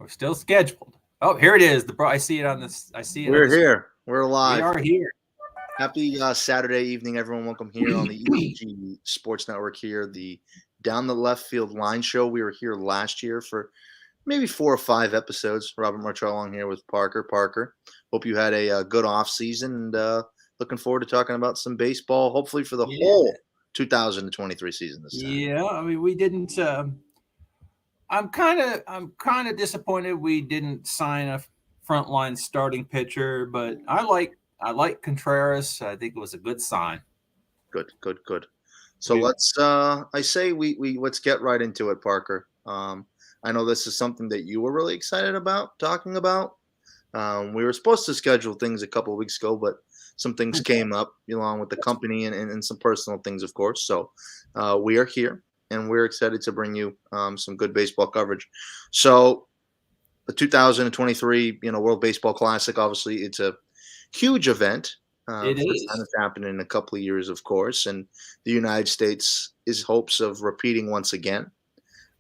We're still scheduled. Oh, here it is. I see it on this. I see it on We're this. here. We're We live. are here. Happy Saturday evening, everyone. Welcome here on the EPG Sports Network here, the Down the Left Field Line Show. We were here last year for maybe 4 or 5 episodes. Robert Martrell on here with Parker. Parker, hope you had a good off season and looking forward to talking about some baseball, hopefully for the whole 2023 season this time. Yeah, I mean, we didn't. I'm kind of disappointed we didn't sign a frontline starting pitcher, but I like Contreras. I think it was a good sign. Good. So let's let's get right into it, Parker. I know this is something that you were really excited about talking about. We were supposed to schedule things a couple of weeks ago, but some things came up along with the company and some personal things, of course. So we are here, and we're excited to bring you some good baseball coverage. So the 2023, World Baseball Classic, obviously, it's a huge event. It first is. time it's happened in a couple of years, of course, and the United States is hopes of repeating once again.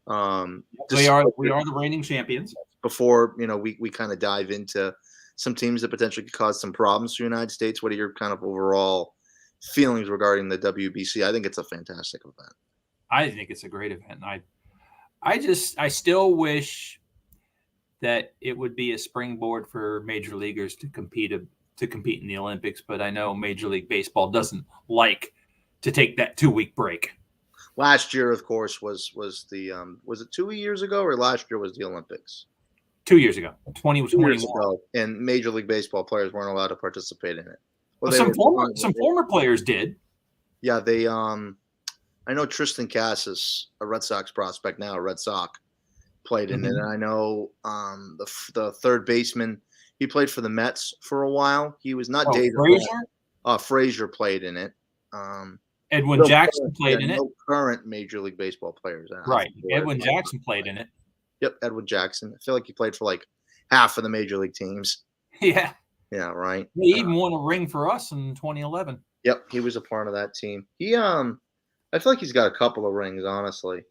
We are the reigning champions. Before we kind of dive into some teams that potentially could cause some problems for the United States, what are your kind of overall feelings regarding the WBC? I think it's a fantastic event. I think it's a great event. I still wish that it would be a springboard for major leaguers to compete in the Olympics, but I know Major League Baseball doesn't like to take that 2-week break. Last year, of course, was it 2 years ago, or last year was the Olympics? 2 years ago, 2021. And Major League Baseball players weren't allowed to participate in it. Well, some former players did. Yeah, they. I know Tristan Casas, a Red Sox prospect now, a Red Sox, played in it. And I know the third baseman, he played for the Mets for a while. He was not David Frazier. Frazier played in it. Edwin Jackson played in it. No current Major League Baseball players. Right. Edwin Jackson played in it. Yep, Edwin Jackson. I feel like he played for like half of the Major League teams. Yeah. Yeah, right. He even won a ring for us in 2011. Yep, he was a part of that team. I feel like he's got a couple of rings, honestly.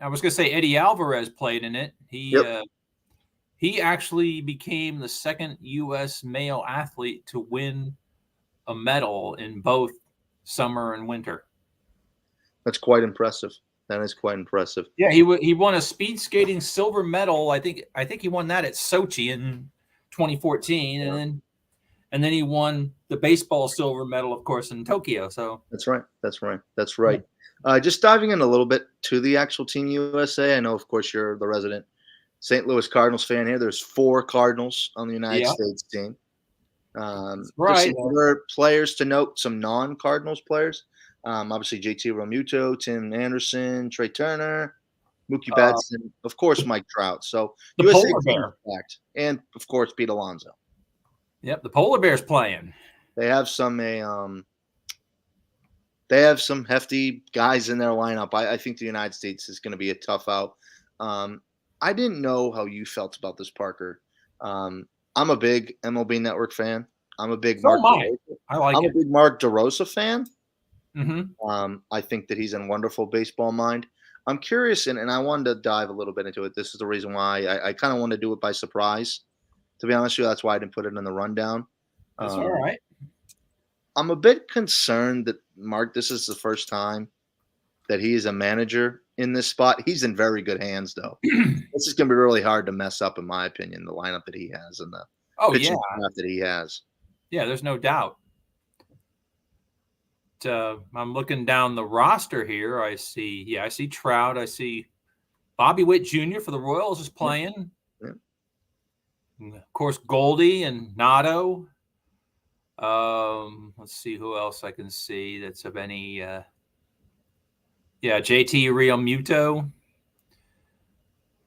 I was going to say Eddie Alvarez played in it. He actually became the second U.S. male athlete to win a medal in both summer and winter. That's quite impressive. That is quite impressive. Yeah, he won a speed skating silver medal. I think he won that at Sochi in 2014, yeah. and then he won the baseball silver medal, of course, in Tokyo. So that's right. Just diving in a little bit to the actual Team USA. I know, of course, you're the resident St. Louis Cardinals fan here. There's 4 Cardinals on the United States team. Right. Just some other players to note, some non-Cardinals players. Obviously, JT Realmuto, Tim Anderson, Trey Turner, Mookie Betts, and, of course, Mike Trout. So the USA Polar Bear. And, of course, Pete Alonso. Yep, the Polar Bear's playing. They have some hefty guys in their lineup. I think the United States is going to be a tough out. I didn't know how you felt about this, Parker. I'm a big MLB Network fan. I'm a big I'm a big Mark DeRosa fan. Mm-hmm. I think that he's in wonderful baseball mind. I'm curious, and I wanted to dive a little bit into it. This is the reason why I kind of want to do it by surprise. To be honest with you, that's why I didn't put it in the rundown. That's all right. I'm a bit concerned that Mark, this is the first time that he is a manager in this spot. He's in very good hands, though. This is going to be really hard to mess up, in my opinion, the lineup that he has and the pitching staff that he has. Yeah, there's no doubt. I'm looking down the roster here. I see Trout. I see Bobby Witt Jr. for the Royals is playing. Yep. Of course, Goldie and Nato. Let's see who else I can see that's of any. JT Realmuto.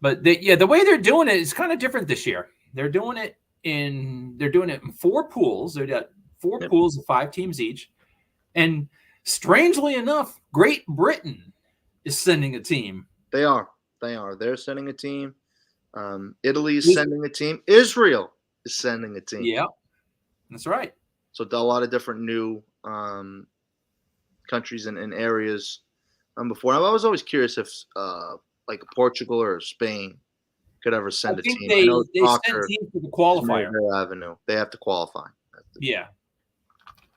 But the way they're doing it is kind of different this year. They're doing it in 4 pools. They've got 4 pools of 5 teams each. And strangely enough, Great Britain is sending a team. They are. They're sending a team. Italy is sending a team. Israel is sending a team. Yeah, that's right. So a lot of different new countries and areas before. I was always curious if like Portugal or Spain could ever I send a think team. I they know sent soccer teams to the is qualifier. their avenue. They have to qualify. Yeah.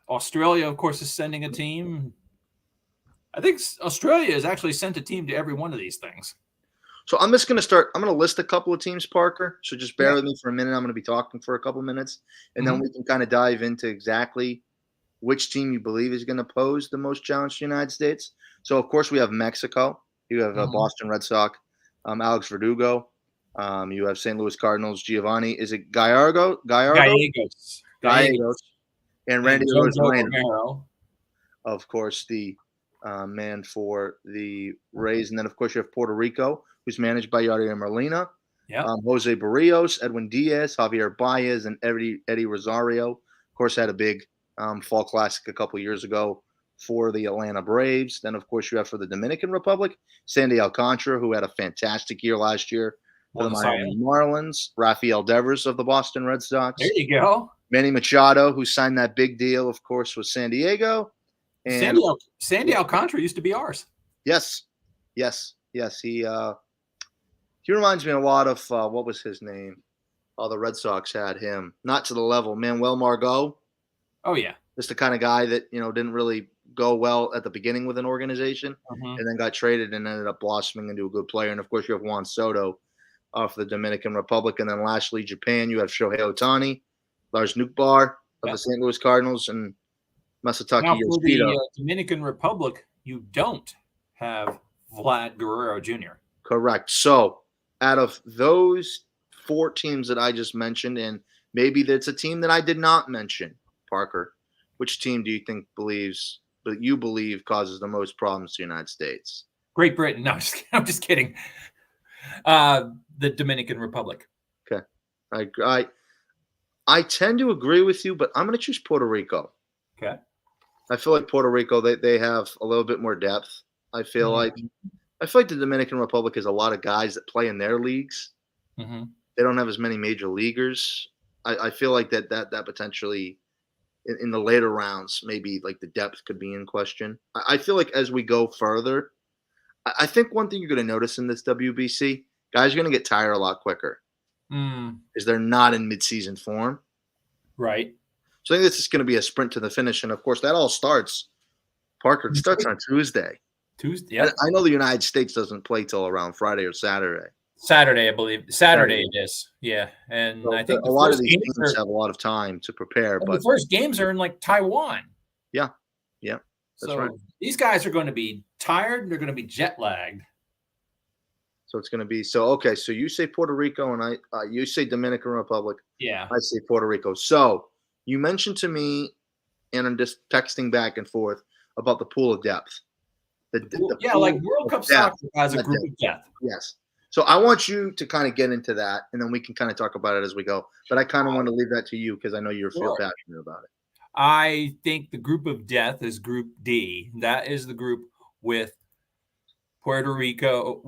Australia, of course, is sending a team. I think Australia has actually sent a team to every one of these things. So I'm just going to start. I'm going to list a couple of teams, Parker. So just bear Yeah. with me for a minute. I'm going to be talking for a couple minutes, and Mhm. then we can kind of dive into exactly which team you believe is going to pose the most challenge to the United States. So, of course, we have Mexico. You have Mhm. Boston Red Sox, Alex Verdugo. You have St. Louis Cardinals, Giovanni. Is it Gallardo? Gallegos. Gallegos. And Randy And Jojo Arozarena, Romero. of course, the man for the Rays. And then, of course, you have Puerto Rico, who's managed by Yadier Molina. Yeah. Jose Barrios, Edwin Diaz, Javier Baez, and Eddie Rosario. Of course, had a big fall classic a couple years ago for the Atlanta Braves. Then, of course, you have for the Dominican Republic, Sandy Alcantara, who had a fantastic year last year for the Miami Marlins. Rafael Devers of the Boston Red Sox. There you go. Manny Machado, who signed that big deal, of course, with San Diego. And Sandy Alcantara used to be ours. yes. He reminds me a lot of what was his name? Oh, the Red Sox had him. Not to the level. Manuel Margot. Oh, yeah. Just the kind of guy that, didn't really go well at the beginning with an organization and then got traded and ended up blossoming into a good player. And, of course, you have Juan Soto for the Dominican Republic. And then lastly, Japan, you have Shohei Ohtani, Lars Nootbaar of the St. Louis Cardinals, and Masataka Now, Yoshida. for the Dominican Republic, you don't have Vlad Guerrero Jr. Correct. So out of those 4 teams that I just mentioned, and maybe that's a team that I did not mention, Parker, which team do you think you believe causes the most problems to the United States? Great Britain. No, I'm just kidding. The Dominican Republic. Okay. I tend to agree with you, but I'm going to choose Puerto Rico. Okay. I feel like Puerto Rico, they have a little bit more depth. I feel like the Dominican Republic has a lot of guys that play in their leagues. Mm-hmm. They don't have as many major leaguers. I feel like that potentially in the later rounds, maybe like the depth could be in question. I feel like as we go further, I think one thing you're going to notice in this WBC, guys are going to get tired a lot quicker because they're not in midseason form. Right. So I think this is going to be a sprint to the finish. And, of course, that all starts, Parker, it starts on Tuesday. Yeah. I know the United States doesn't play till around Friday or Saturday. Saturday, I believe. Saturday it is. Yeah. And so I think a lot of these teams have a lot of time to prepare. But the first games are in like Taiwan. Yeah. That's right. These guys are going to be tired and they're going to be jet lagged. So it's going to be okay. So you say Puerto Rico and you say Dominican Republic. Yeah. I say Puerto Rico. So you mentioned to me, and I'm just texting back and forth about the pool of depth. Like World Cup soccer has a group of depth. Yes. So I want you to kind of get into that, and then we can kind of talk about it as we go. But I kind of want to leave that to you because I know you feel passionate about it. I think the group of death is Group D. That is the group with Puerto Rico,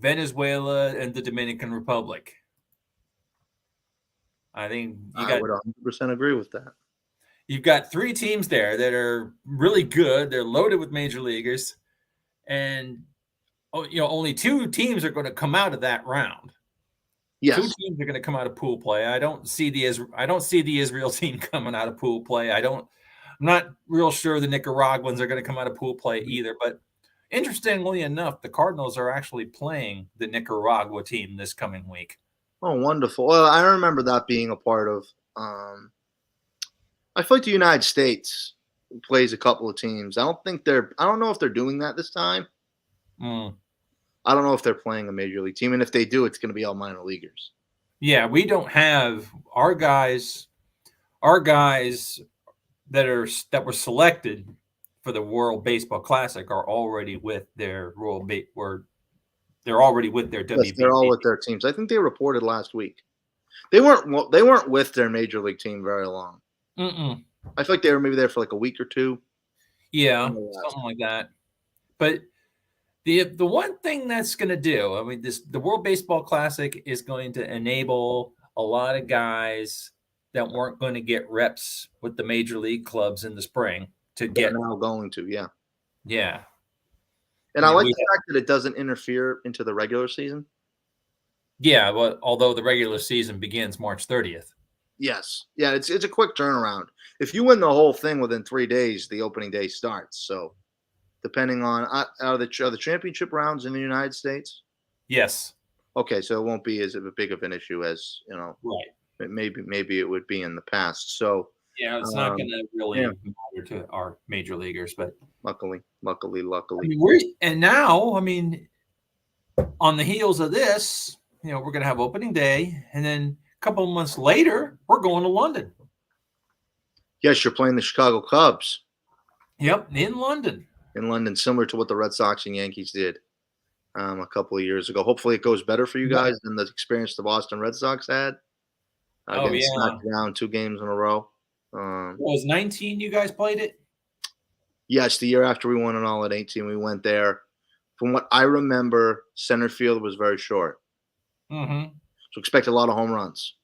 Venezuela, and the Dominican Republic. I think I would 100% agree with that. You've got 3 teams there that are really good. They're loaded with major leaguers, and only 2 teams are going to come out of that round. Yes. 2 teams are going to come out of pool play. I don't see the Israel team coming out of pool play. I'm not real sure the Nicaraguans are going to come out of pool play either. But interestingly enough, the Cardinals are actually playing the Nicaragua team this coming week. Oh, wonderful. Well, I remember that being a part of I feel like the United States plays a couple of teams. I don't know if they're doing that this time. I don't know if they're playing a major league team, and if they do, it's going to be all minor leaguers. Yeah, we don't have our guys that were selected for the World Baseball Classic are already with their they're already with their WBC. Yes, they're all with their teams. I think they reported last week. They weren't with their major league team very long. I feel like they were maybe there for like a week or 2. Yeah, something like that. But the one thing that's going to do, the World Baseball Classic is going to enable a lot of guys that weren't going to get reps with the major league clubs in the spring to get. They're now going to, yeah. Yeah. And I like the fact that it doesn't interfere into the regular season. Yeah, well, although the regular season begins March 30th. Yes. Yeah, it's a quick turnaround. If you win the whole thing within 3 days, the opening day starts. So depending on are the championship rounds in the United States? Yes. Okay, so it won't be as big of an issue as Right. maybe it would be in the past. So Yeah, it's not going to yeah, really matter to our major leaguers, but I luckily. mean, I mean, on the heels of this, we're going to have opening day, and then a couple of months later, we're going to London. Yes, you're playing the Chicago Cubs. Yep, in London. In London, similar to what the Red Sox and Yankees did a couple of years ago. Hopefully, it goes better for you guys than the experience the Boston Red Sox had. Oh Getting yeah, knocked down 2 games in a row. what was 19? You guys played it? Yes, the year after we won it all at 18, we went there. From what I remember, center field was very short. Mm-hmm. So expect a lot of home runs.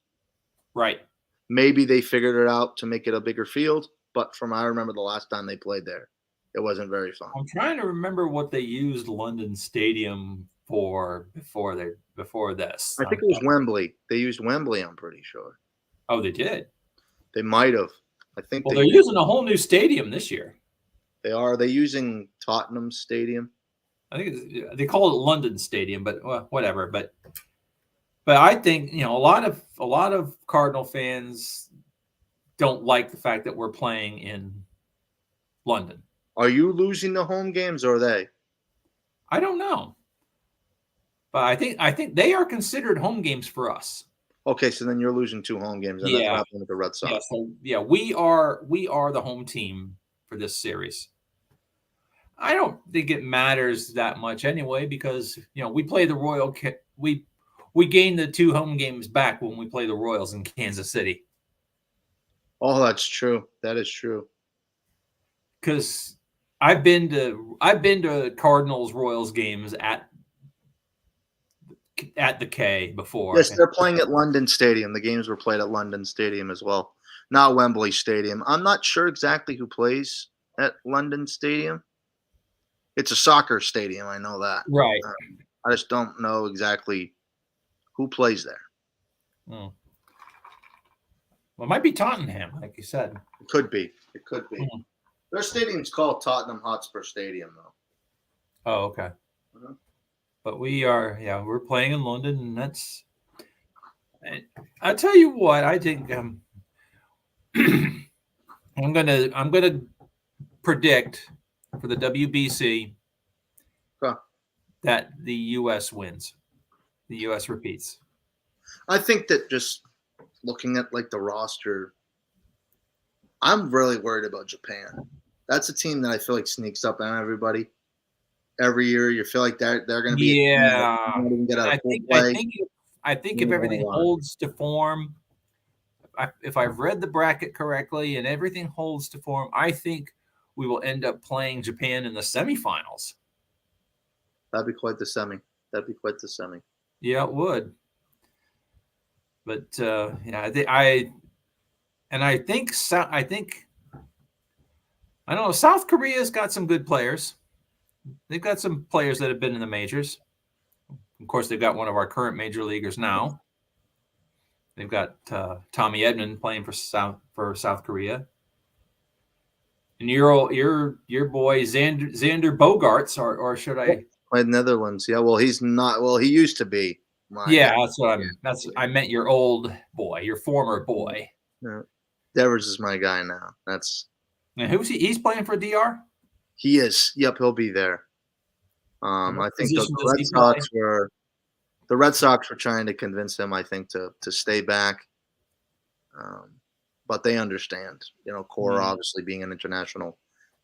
Right. Maybe they figured it out to make it a bigger field, but from I remember the last time they played there, it wasn't very fun. I'm trying to remember what they used London Stadium for before this. I think it was Wembley. They used Wembley, I'm pretty sure. Oh, they did. They might have. I think they're using a whole new stadium this year. They are. Are they using Tottenham Stadium? I think they call it London Stadium, but whatever. But I think a lot of Cardinal fans don't like the fact that we're playing in London. Are you losing the home games or are they? I don't know, but I think they are considered home games for us. Okay, so then you're losing 2 home games, and that's what happened with the Red Sox. Yeah, so we are the home team for this series. I don't think it matters that much anyway because we play the we gain the 2 home games back when we play the Royals in Kansas City. Oh, that's true. That is true. Because I've been to Cardinals Royals games at the K before. Yes, they're playing at London Stadium. The games were played at London Stadium as well, not Wembley Stadium. I'm not sure exactly who plays at London Stadium. It's a soccer stadium. I know that. Right. I just don't know exactly who plays there. Well, it might be Tottenham, like you said. It could be. Mm-hmm. Their stadium's called Tottenham Hotspur Stadium, though. Oh, okay. Mm-hmm. But we're playing in London, and that's. I'll tell you what, I think I'm gonna predict for the WBC that the U.S. wins. The U.S. repeats. I think that just looking at the roster, I'm really worried about Japan. That's a team that I feel like sneaks up on everybody every year. You feel like they're going to be I think if everything holds to form, if I've read the bracket correctly and everything holds to form, I think we will end up playing Japan in the semifinals. That'd be quite the semi. Yeah, it would. But I don't know. South Korea's got some good players. They've got some players that have been in the majors. Of course, they've got one of our current major leaguers now. They've got Tommy Edman playing for South Korea. And your boy Xander Bogaerts, or should I? Played Netherlands. Yeah, well, he's not. Well, he used to be. That's what I meant. Your old boy, your former boy. Yeah. Devers is my guy now. And who's he? He's playing for DR. He is. Yep, he'll be there. I think the Red Sox were trying to convince him, I think, to stay back. But they understand. Cora obviously being an international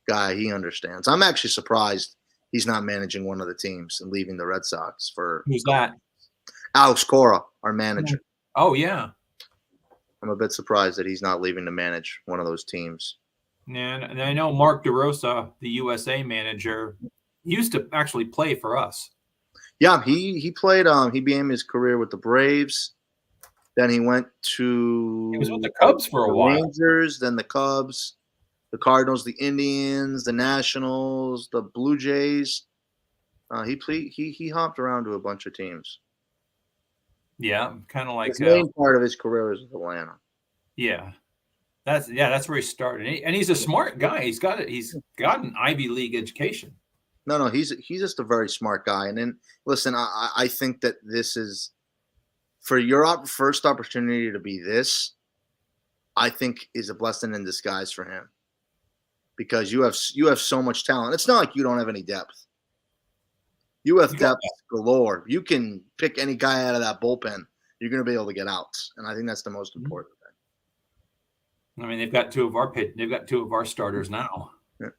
guy, he understands. I'm actually surprised he's not managing one of the teams and leaving the Red Sox for. Who's that? Alex Cora, our manager. Oh yeah. I'm a bit surprised that he's not leaving to manage one of those teams. And I know Mark DeRosa, the USA manager, used to actually play for us. Yeah, he played. He began his career with the Braves. Then he went to. He was with the Cubs for a while. Rangers, then the Cubs, the Cardinals, the Indians, the Nationals, the Blue Jays. He hopped around to a bunch of teams. Yeah, kind of like His main part of his career is with Atlanta. yeah. That's where he started, and he's a smart guy. He's got an Ivy League education. No, he's just a very smart guy. And then listen, I think that this is for your first opportunity to be this. I think is a blessing in disguise for him because you have so much talent. It's not like you don't have any depth. You have depth galore. You can pick any guy out of that bullpen. You're going to be able to get outs, and I think that's the most important thing. I mean, they've got two of our starters now. Yeah.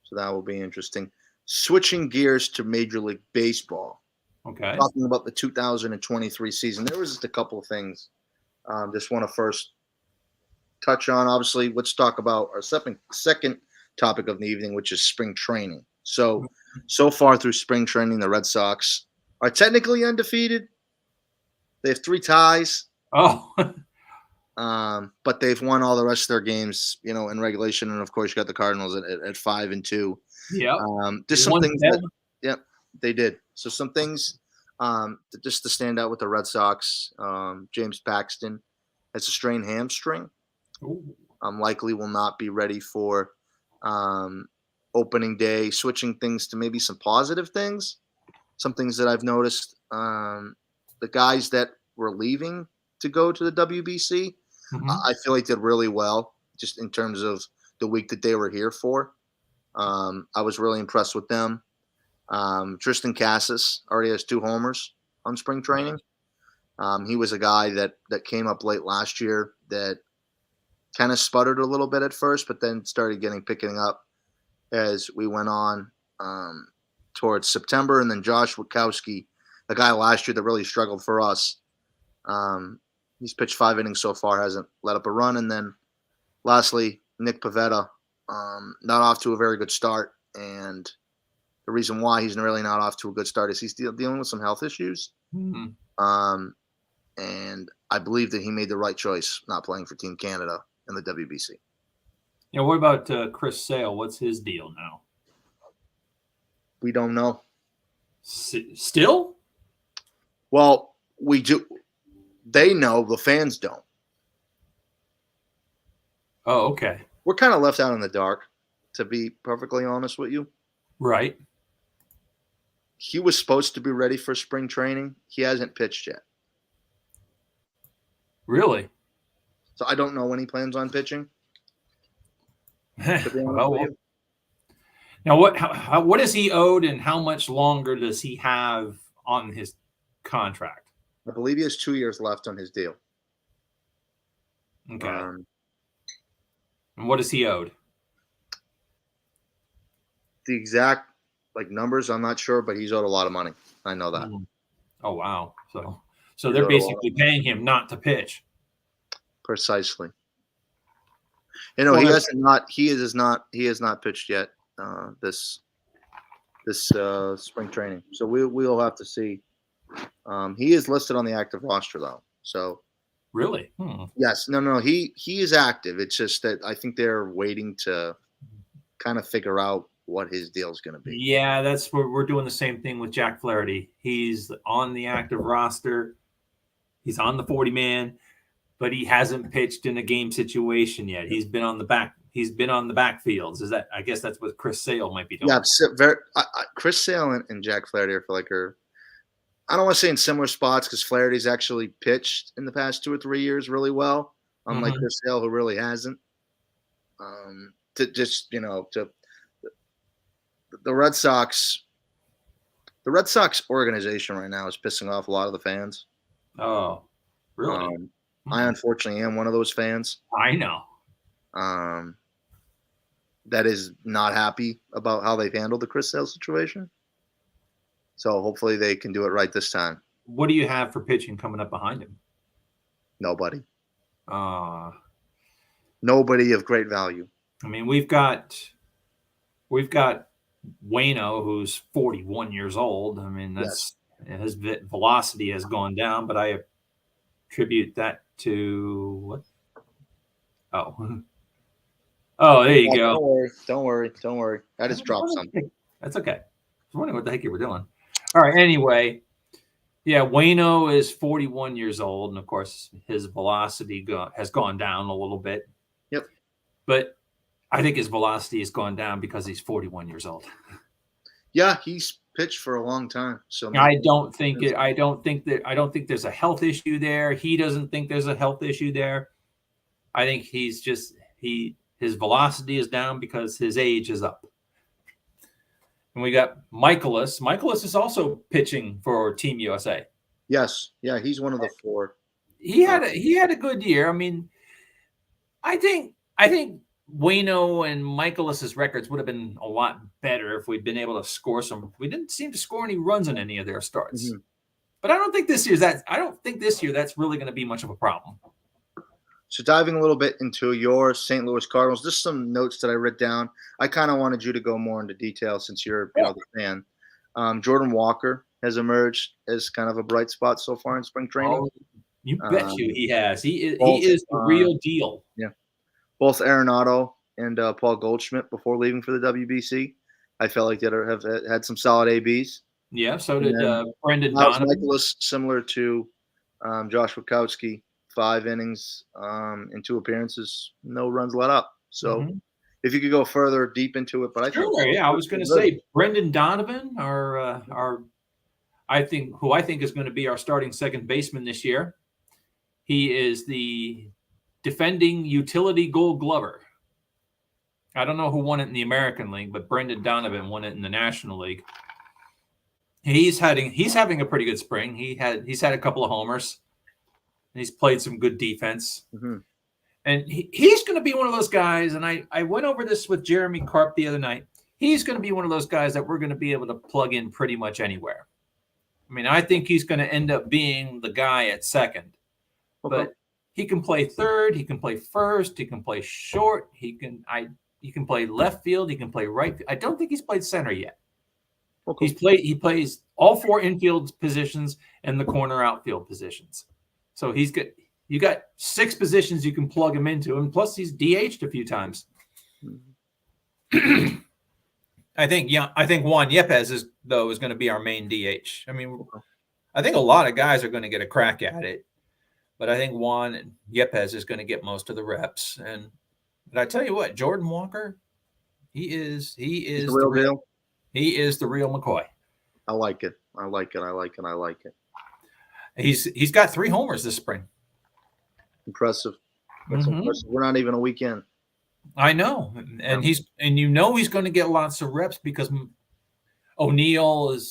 So that will be interesting. Switching gears to Major League Baseball. Okay. Talking about the 2023 season, there was just a couple of things. Just want to first touch on. Obviously, let's talk about our second topic of the evening, which is spring training. So far through spring training, the Red Sox are technically undefeated. They have 3 ties. Oh. But they've won all the rest of their games, in regulation. And of course, you got the Cardinals at 5-2. Yeah. Just some things they did. So some things just to stand out with the Red Sox. James Paxton has a strained hamstring. Likely will not be ready for opening day. Switching things to maybe some positive things. Some things that I've noticed. The guys that were leaving to go to the WBC, I feel like did really well just in terms of the week that they were here for. I was really impressed with them. Tristan Casas already has 2 homers on spring training. He was a guy that came up late last year that kind of sputtered a little bit at first, but then started picking up as we went on towards September. And then Josh Witkowski, a guy last year that really struggled for us. He's pitched 5 innings so far, hasn't let up a run. And then lastly, Nick Pivetta, not off to a very good start. And the reason why he's really not off to a good start is he's dealing with some health issues. And I believe that he made the right choice not playing for Team Canada in the WBC. What about Chris Sale? What's his deal now? We don't know. Still? Well, we do. They know. The fans don't. Oh, okay. We're kind of left out in the dark, to be perfectly honest with you. Right. He was supposed to be ready for spring training. He hasn't pitched yet. Really? So I don't know when he plans on pitching. Now, what is he owed, and how much longer does he have on his contract? I believe he has 2 years left on his deal. Okay. And what is he owed? The exact numbers, I'm not sure, but he's owed a lot of money. I know that. Oh wow! So they're basically paying him not to pitch. Precisely. He has not pitched yet this spring training. So we'll have to see. He is listed on the active roster though. So really? Yes. No. He is active. It's just that I think they're waiting to kind of figure out what his deal is going to be. Yeah, that's where we're doing the same thing with Jack Flaherty. He's on the active roster. He's on the 40-man, but he hasn't pitched in a game situation yet. He's been on the backfields. I guess that's what Chris Sale might be doing. Yeah, Chris Sale and Jack Flaherty are I don't want to say in similar spots because Flaherty's actually pitched in the past 2 or 3 years really well, unlike Chris Sale, who really hasn't. The Red Sox organization right now is pissing off a lot of the fans. Oh, really? I unfortunately am one of those fans. I know. That is not happy about how they've handled the Chris Sale situation. So hopefully they can do it right this time. What do you have for pitching coming up behind him? Nobody. Nobody of great value. I mean, we've got Waino, who's 41 years old. I mean, his velocity has gone down, but I attribute that to what? Oh, there you go. Don't worry. I just dropped something. That's okay. I was wondering what the heck you were doing. All right. Anyway, Yeah, Wayno is 41 years old, and of course, his velocity has gone down a little bit. Yep. But I think his velocity has gone down because he's 41 years old. Yeah, he's pitched for a long time. So I don't think there's a health issue there. He doesn't think there's a health issue there. I think his velocity is down because his age is up. And we got Michaelis. Michaelis is also pitching for Team USA. Yes. Yeah, he's one of the 4. He had a good year. I mean, I think Wayno and Michaelis's records would have been a lot better if we'd been able to score some. We didn't seem to score any runs in any of their starts. Mm-hmm. But I don't think this year that's really going to be much of a problem. So diving a little bit into your St. Louis Cardinals, just some notes that I wrote down. I kind of wanted you to go more into detail since you're the fan. Jordan Walker has emerged as kind of a bright spot so far in spring training. Oh, you bet you he has. He is the real deal. Yeah. Both Arenado and Paul Goldschmidt before leaving for the WBC, I felt like they have had some solid ABs. Yeah, so did Brendan Donovan. Michaelis, similar to Josh Witkowski. 5 innings in 2 appearances, no runs let up. So if you could go further deep into it, but I think I was going to say Brendan Donovan, who I think is going to be our starting second baseman this year. He is the defending utility Gold Glover. I don't know who won it in the American League, but Brendan Donovan won it in the National League. He's having a pretty good spring. He's had a couple of homers. And he's played some good defense. Mm-hmm. And he's going to be one of those guys, and I went over this with Jeremy Karp the other night. He's going to be one of those guys that we're going to be able to plug in pretty much anywhere. I mean, I think he's going to end up being the guy at second. Okay. But he can play third, he can play first, he can play short, he can play left field, he can play right field. I don't think he's played center yet. Okay. He plays all 4 infield positions and the corner outfield positions. So you got 6 positions you can plug him into, and plus he's DH'd a few times. I think Juan Yepez is going to be our main DH. I mean, I think a lot of guys are going to get a crack at it, but I think Juan Yepez is going to get most of the reps. But I tell you what, Jordan Walker, he is the real deal. He is the real McCoy. I like it. He's got 3 homers this spring. Impressive. That's impressive. We're not even a weekend. I know, and he's going to get lots of reps because O'Neill and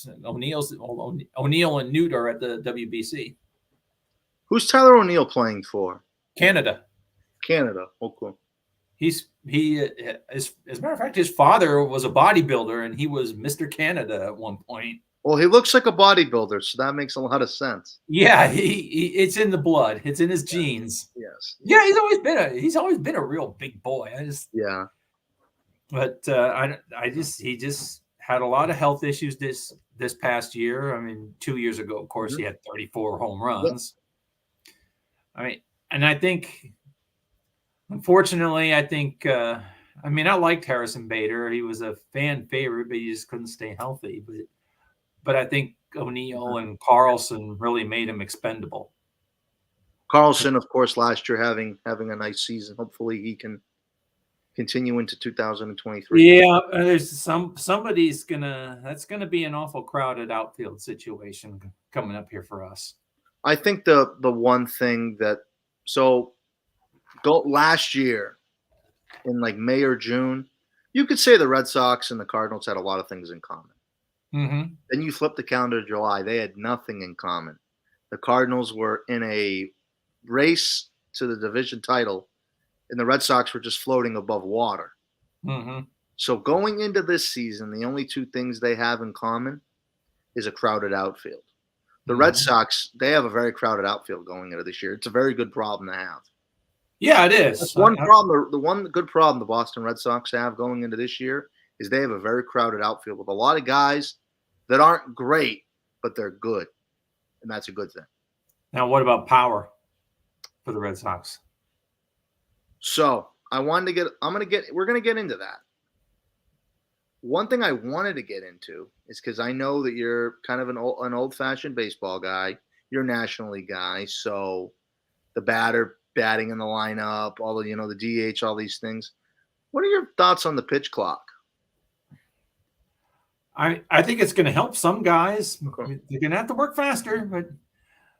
Newt are at the WBC. Who's Tyler O'Neill playing for? Canada. Oh, cool. As a matter of fact, his father was a bodybuilder, and he was Mr. Canada at one point. Well, he looks like a bodybuilder, so that makes a lot of sense. Yeah, it's in the blood. It's in his genes. Yes. Yeah, he's always been a real big boy. But he just had a lot of health issues this past year. I mean, 2 years ago, of course, he had 34 home runs. Yep. I mean, and I think, unfortunately, I liked Harrison Bader. He was a fan favorite, but he just couldn't stay healthy. But I think O'Neill and Carlson really made him expendable. Carlson, of course, last year having a nice season. Hopefully, he can continue into 2023. Yeah, there's somebody's that's gonna be an awful crowded outfield situation coming up here for us. I think the one thing last year in like May or June, you could say the Red Sox and the Cardinals had a lot of things in common. Mm-hmm. Then you flip the calendar to July, they had nothing in common. The Cardinals were in a race to the division title, and the Red Sox were just floating above water. Mm-hmm. So going into this season, the only 2 things they have in common is a crowded outfield. The Red Sox, they have a very crowded outfield going into this year. It's a very good problem to have. Yeah, it is. That's one problem. The one good problem the Boston Red Sox have going into this year is they have a very crowded outfield with a lot of guys that aren't great, but they're good. And that's a good thing. Now, what about power for the Red Sox? So we're going to get into that. one thing I wanted to get into is because I know that you're kind of an old-fashioned baseball guy. You're a National League guy, so the batting in the lineup, all the the DH, all these things. What are your thoughts on the pitch clock? I think it's going to help some guys. Okay. They're going to have to work faster, but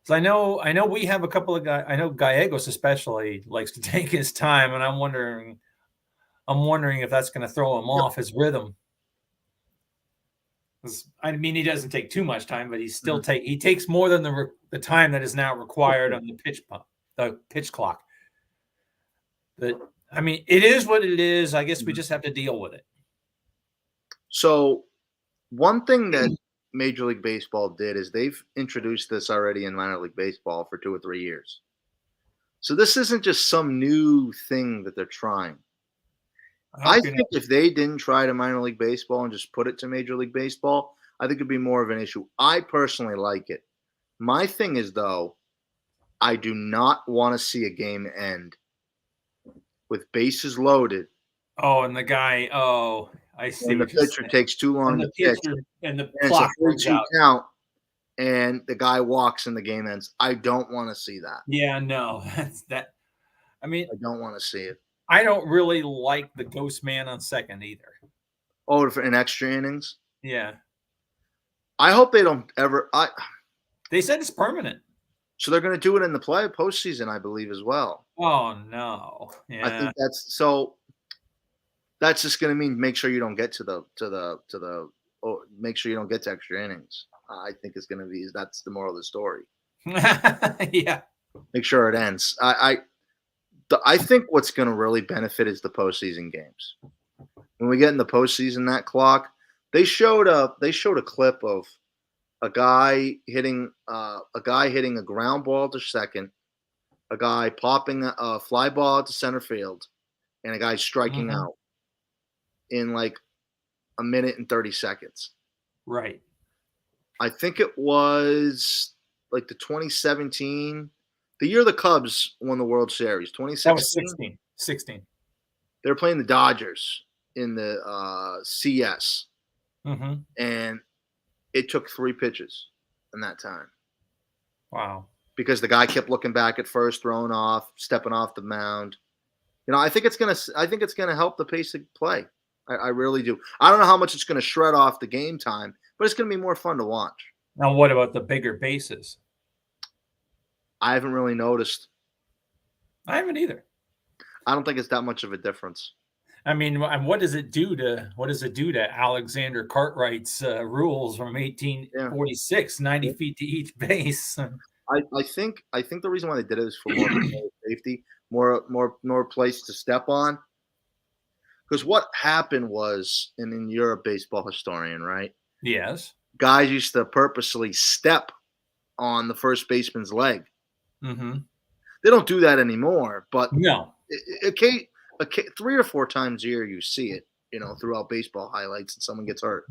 so I know we have a couple of guys. I know Gallegos especially likes to take his time, and I'm wondering if that's going to throw him off his rhythm. I mean, he doesn't take too much time, but he takes more than the time that is now required on the pitch clock. But I mean, it is what it is. I guess we just have to deal with it. So, one thing that Major League Baseball did is they've introduced this already in minor league baseball for 2 or 3 years. So this isn't just some new thing that they're trying. I think if they didn't try to minor league baseball and just put it to Major League Baseball, I think it'd be more of an issue. I personally like it. My thing is, though, I do not want to see a game end with bases loaded. Oh, and the guy. Oh, I see. And the pitcher takes too long to pitch, and the and clock it's a 3-2 runs out. count, and the guy walks and the game ends. I don't want to see that. Yeah, no, that's that. I mean, I don't want to see it. I don't really like the ghost man on second either. Oh, in extra innings? Yeah. I hope they don't ever. They said it's permanent. So they're going to do it in the postseason, I believe, as well. Oh no! Yeah. I think that's so. That's just going to mean make sure you don't get make sure you don't get to extra innings. I think it's going to be that's the moral of the story. Yeah. Make sure it ends. I think what's going to really benefit is the postseason games. When we get in the postseason, that clock, they showed a clip of a guy hitting a ground ball to second, a guy popping a fly ball to center field, and a guy striking out in like a minute and 30 seconds. Right. I think it was like the 2017. The year the Cubs won the World Series, 2016. That was 16. They were playing the Dodgers in the CS. Mm-hmm. And it took 3 pitches in that time. Wow. Because the guy kept looking back at first, throwing off, stepping off the mound. I think it's gonna help the pace of play. I really do. I don't know how much it's gonna shred off the game time, but it's gonna be more fun to watch. Now, what about the bigger bases? I haven't really noticed. I haven't either. I don't think it's that much of a difference. I mean, what does it do to Alexander Cartwright's rules from 1846, 90 feet to each base? I think the reason why they did it is for more safety, more place to step on. Because what happened was, and you're a baseball historian, right? Yes. Guys used to purposely step on the first baseman's leg. Mm-hmm. They don't do that anymore, but no. 3 or 4 times a year you see it, throughout baseball highlights, and someone gets hurt.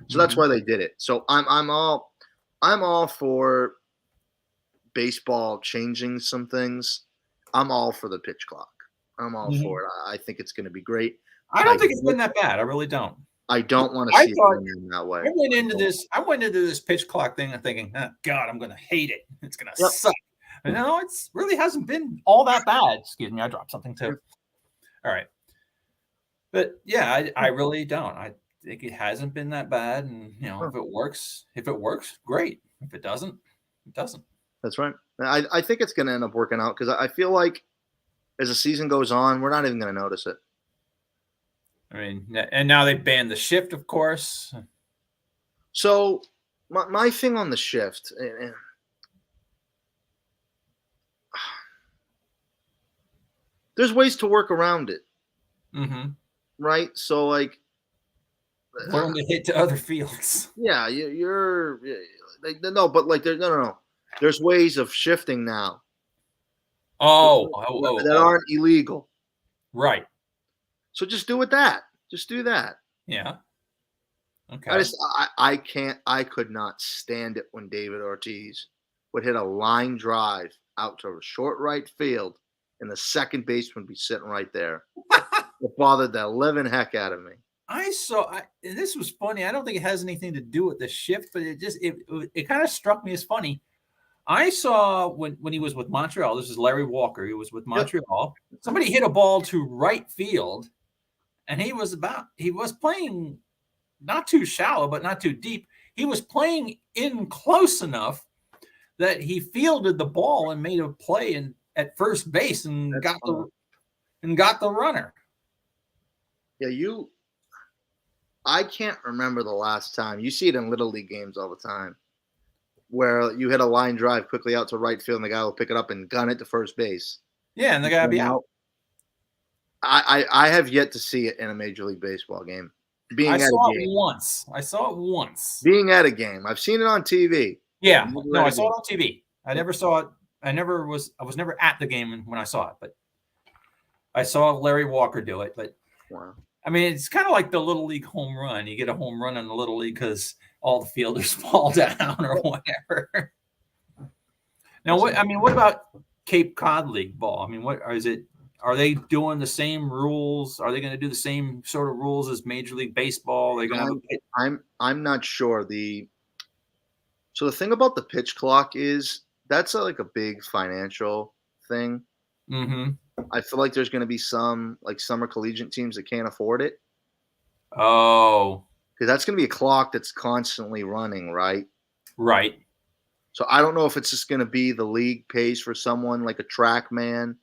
So that's why they did it. So I'm all for baseball changing some things. I'm all for the pitch clock. I'm all for it. I think it's going to be great. I don't think it's been that bad. I really don't. I don't want to see it in that way. I went into this pitch clock thing and thinking, oh, God, I'm going to hate it. It's going to suck. No, it's really hasn't been all that bad. Excuse me, I dropped something too. All right. But yeah, I really don't. I think it hasn't been that bad. And if it works, great. If it doesn't, it doesn't. That's right. I think it's going to end up working out because I feel like as the season goes on, we're not even going to notice it. I mean, and now they banned the shift, of course. So my thing on the shift, there's ways to work around it. Mm-hmm. Right? So, like, learn to hit to other fields. Yeah, you're no, but like no. There's ways of shifting now. That aren't illegal. Right. So just do that. Just do that. Yeah. Okay. I could not stand it when David Ortiz would hit a line drive out to a short right field and the second baseman would be sitting right there. It bothered the living heck out of me. and this was funny. I don't think it has anything to do with the shift, but it kind of struck me as funny. I saw when he was with Montreal. This is Larry Walker. He was with Yep. Montreal. Somebody hit a ball to right field, and he was playing not too shallow, but not too deep. He was playing in close enough that he fielded the ball and made a play at first base and got the runner. Yeah, I can't remember the last time. You see it in Little League games all the time, where you hit a line drive quickly out to right field and the guy will pick it up and gun it to first base. Yeah, and the guy will be out. I have yet to see it in a Major League Baseball game. I saw it once. Being at a game. I've seen it on TV. Yeah. No, I saw it on TV. I never saw it. I was never at the game when I saw it, but I saw Larry Walker do it. But wow. I mean, it's kind of like the Little League home run. You get a home run in the Little League because all the fielders fall down or whatever. Now, what about Cape Cod League ball? I mean, are they doing the same rules? Are they going to do the same sort of rules as Major League Baseball? They're going to I'm not sure. So the thing about the pitch clock is that's like a big financial thing. Mm-hmm. I feel like there's going to be some like summer collegiate teams that can't afford it. Oh, because that's going to be a clock that's constantly running, right? Right. So I don't know if it's just going to be the league pays for someone like a track man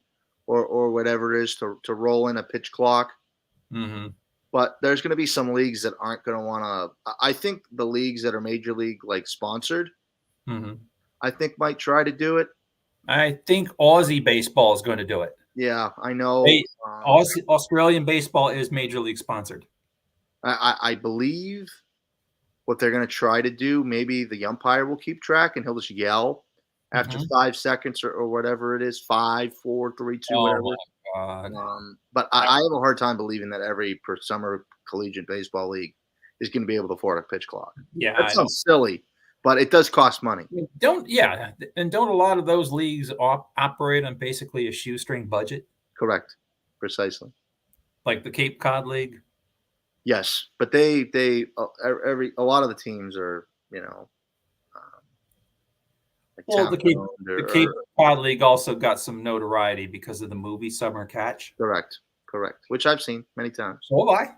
or whatever it is to roll in a pitch clock. Mm-hmm. But there's going to be some leagues that aren't going to want to. I think the leagues that are major league like sponsored, mm-hmm. I think might try to do it. I think Aussie baseball is going to do it. Yeah, I know. Australian baseball is major league sponsored. I believe what they're going to try to do, maybe the umpire will keep track and he'll just yell after 5 seconds or whatever it is, 5, 4, 3, 2, whatever. But I have a hard time believing that every summer collegiate baseball league is going to be able to afford a pitch clock. Yeah, that sounds silly, but it does cost money. Don't a lot of those leagues operate on basically a shoestring budget? Correct, precisely. Like the Cape Cod League. Yes, but they a lot of the teams are well, the Cape Cod League also got some notoriety because of the movie Summer Catch. Correct, which I've seen many times. So have I.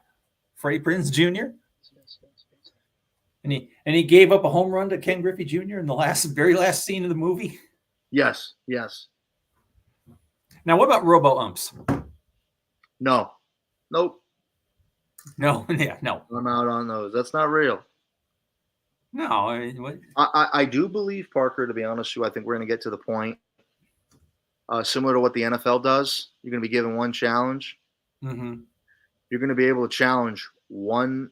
Freddie Prinze Jr. And he gave up a home run to Ken Griffey Jr. in the very last scene of the movie. Yes. Now, what about robo umps? No. Nope. No. I'm out on those. That's not real. No, I mean, what? I do believe, Parker, to be honest with you, I think we're going to get to the point similar to what the NFL does. You're going to be given one challenge. Mm-hmm. You're going to be able to challenge one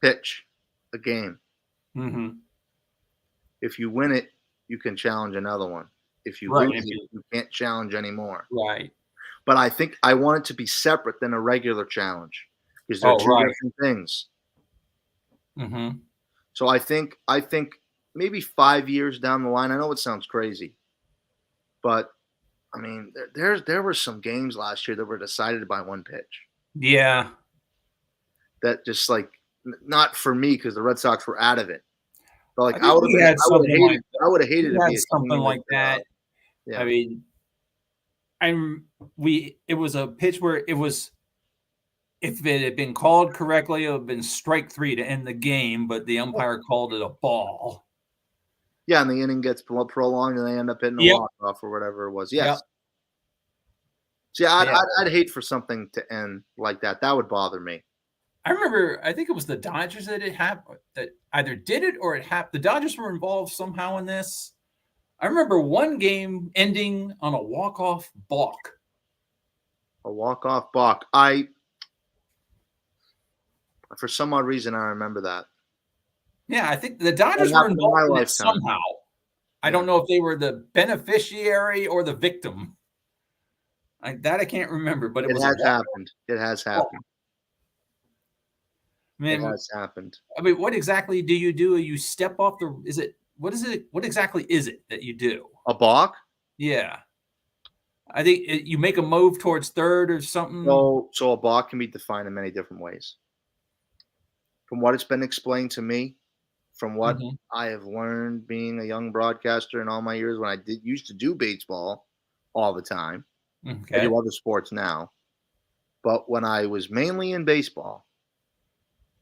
pitch a game. Mm-hmm. If you win it, you can challenge another one. If you lose it, you can't challenge anymore. Right. But I think I want it to be separate than a regular challenge because they're two different things. Mm-hmm. So I think maybe 5 years down the line, I know it sounds crazy, but I mean, there were some games last year that were decided by one pitch. Yeah. That just like not for me because the Red Sox were out of it. But like I would have hated to be something like that. Yeah. I mean, it was a pitch where it was, if it had been called correctly, it would have been strike 3 to end the game, but the umpire called it a ball. Yeah, and the inning gets prolonged, and they end up hitting a walk-off or whatever it was. Yes. Yep. See, I'd hate for something to end like that. That would bother me. I remember, I think it was the Dodgers that either did it or it happened. The Dodgers were involved somehow in this. I remember one game ending on a walk-off balk. A walk-off balk. For some odd reason, I remember that. Yeah, I think the Dodgers were involved in it somehow. I don't know if they were the beneficiary or the victim. I can't remember, but it has happened. It has happened. Man, it has happened. I mean, what exactly do? You step off the? What exactly is it that you do? A balk? Yeah. I think you make a move towards third or something. So a balk can be defined in many different ways. From what it's been explained to me, from what Mhm. I have learned being a young broadcaster in all my years when I used to do baseball all the time. I Okay. do other sports now. But when I was mainly in baseball,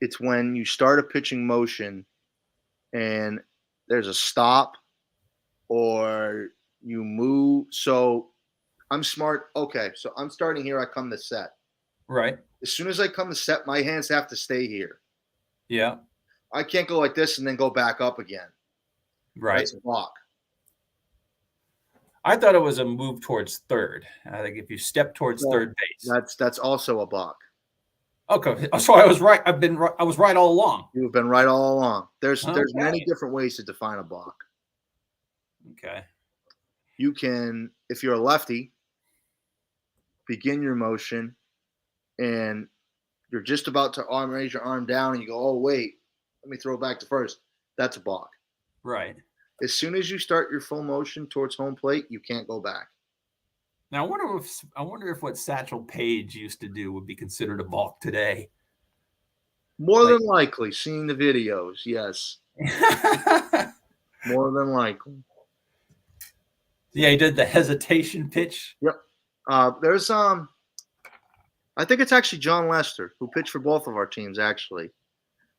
it's when you start a pitching motion and there's a stop or you move. So I'm smart. Okay, so I'm starting here. I come to set. Right. As soon as I come to set, my hands have to stay here. Yeah. I can't go like this and then go back up again. Right. That's a block. I thought it was a move towards third. I think if you step towards Well, third base. that's also a block. Okay. So I was right. I was right all along. You've been right all along. There's many Okay. different ways to define a block. Okay. You can, if you're a lefty, begin your motion and you're just about to raise your arm down and you go, oh, wait, let me throw it back to first. That's a block. Right. As soon as you start your full motion towards home plate, you can't go back. Now I wonder if what Satchel Paige used to do would be considered a balk today. More Like, than likely, seeing the videos, yes. More than likely. Yeah, he did the hesitation pitch. Yep. There's I think it's actually John Lester who pitched for both of our teams. Actually,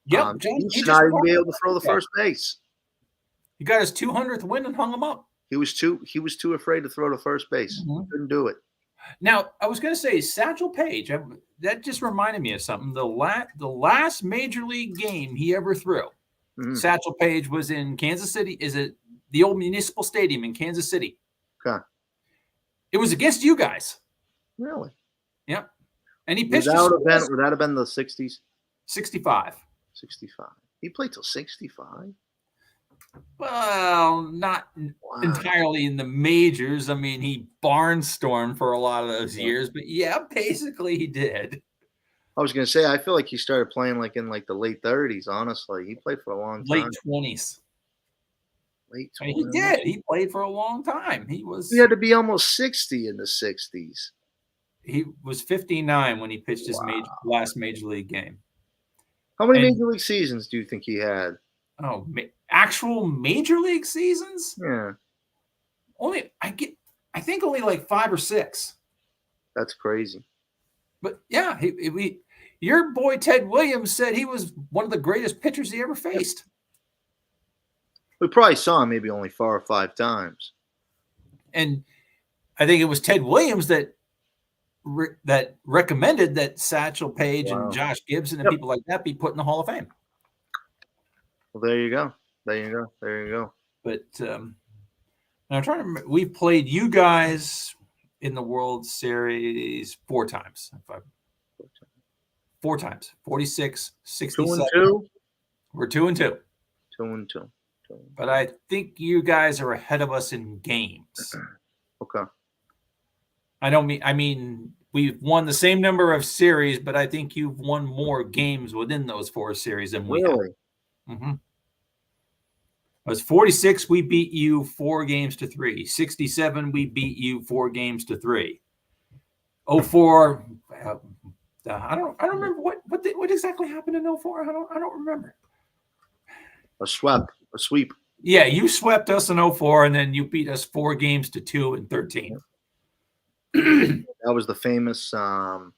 Yep, he used he to just not even be able to throw the first base. He got his 200th win and hung him up. He was too afraid to throw to first base. Mhm. Couldn't do it. Now, I was going to say Satchel Paige. That just reminded me of something. The last major league game he ever threw, Satchel Paige was in Kansas City. Is it the old Municipal Stadium in Kansas City? Okay. It was against you guys. Really? Yep. And he pitched. Would that have been the 60s? 65. 65. He played till 65. Well, not entirely in the majors. I mean, he barnstormed for a lot of those years, but yeah, basically he did. I was going to say, I feel like he started playing like in like the late 30s, honestly. He played for a long time. Late 20s. Late 20s. I mean, he did. He played for a long time. He had to be almost 60 in the 60s. He was 59 when he pitched his last major league game. How many major league seasons do you think he had? Oh, actual major league seasons? Yeah. I think only like 5 or 6. That's crazy. But yeah, your boy Ted Williams said he was one of the greatest pitchers he ever faced. We probably saw him maybe only 4 or 5 times. And I think it was Ted Williams that recommended that Satchel Paige and Josh Gibson and people like that be put in the Hall of Fame. Well, there you go. There you go. But I'm trying to remember, we played you guys in the World Series 4 times. 4 times. 46, 67. 2-2? We're 2-2. 2-2. But I think you guys are ahead of us in games. Okay. I mean, we've won the same number of series, but I think you've won more games within those 4 series than we have. Mm-hmm. It was 46. We beat you 4 games to 3. 67. We beat you 4 games to 3. 04. I don't remember what exactly happened in 04. I don't remember. A sweep. Yeah, you swept us in 04, and then you beat us 4 games to 2 in 13. That was the famous the